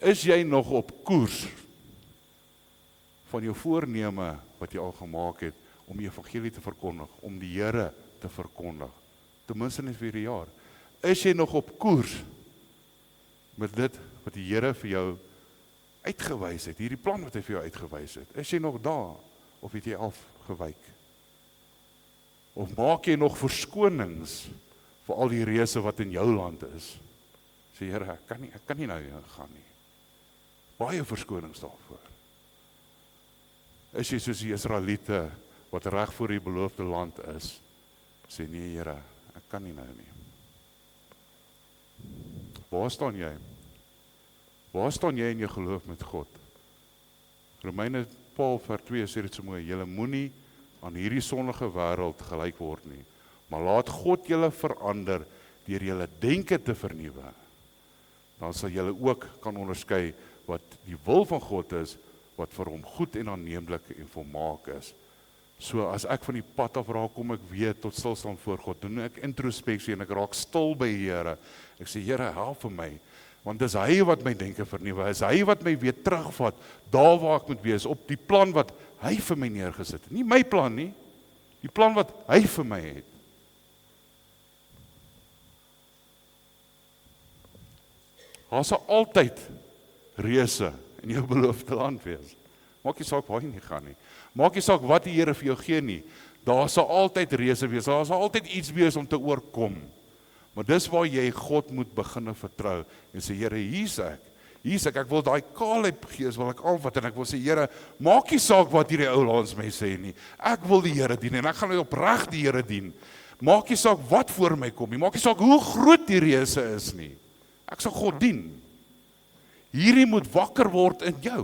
Is jy nog op koers van jou voorneme wat jy al gemaak het om die evangelie te verkondig, om die Here te verkondig, ten minste net vir 'n jaar? Is jy nog op koers met dit wat die Here vir jou uitgewys het, hierdie plan wat hy vir jou uitgewys het? Is jy nog daar, of het jy afgewyk? Of maak jy nog verskonings vir al die reëse wat in jou land is? Sê, Here, ek kan nie nou gaan nie. Baie verskonings daarvoor. Is jy soos die Israeliete wat reg voor die beloofde land is? Sê, nee, Here, ek kan nie nou nie. Waar staan jy? Waar staan jy in jou geloof met God? Romeine 12 vers 2 sê dit so mooi, julle moenie aan hierdie sondige wêreld gelyk word nie, maar laat God julle verander deur julle denke te vernuwe. Dan sal julle ook kan onderskei wat die wil van God is, wat vir hom goed en aanneemlik en volmaak is. So as ek van die pad af raak, kom ek weer tot stilstaan voor God, doen ek introspeksie en ek raak stil by die Here. Ek sê, Here, help vir my, want dis hy wat my denke vernuwe, is hy wat my weer terugvat, daar waar ek moet wees, op die plan wat hy vir my neergesit het. Nie my plan nie, die plan wat hy vir my het. Daar sal altyd reëse in jou beloofde land wees. Maak nie saak waar jy nie gaan nie. Maak nie saak wat die Here vir jou gee nie. Daar sal altyd reëse wees. Daar sal altyd iets wees om te oorkom. Maar dis waar jy God moet begin vertrou en sê, Here, hier's ek. Ek wil daai Caleb gees wil ek aanvat en ek wil sê, Here, maak nie saak wat hierdie ou langs my sê nie. Ek wil die Here dien en ek gaan opreg die Here dien. Maak nie saak wat voor my kom nie. Maak nie saak hoe groot die reëse is nie. Ek sal God dien. Hierdie moet wakker word in jou.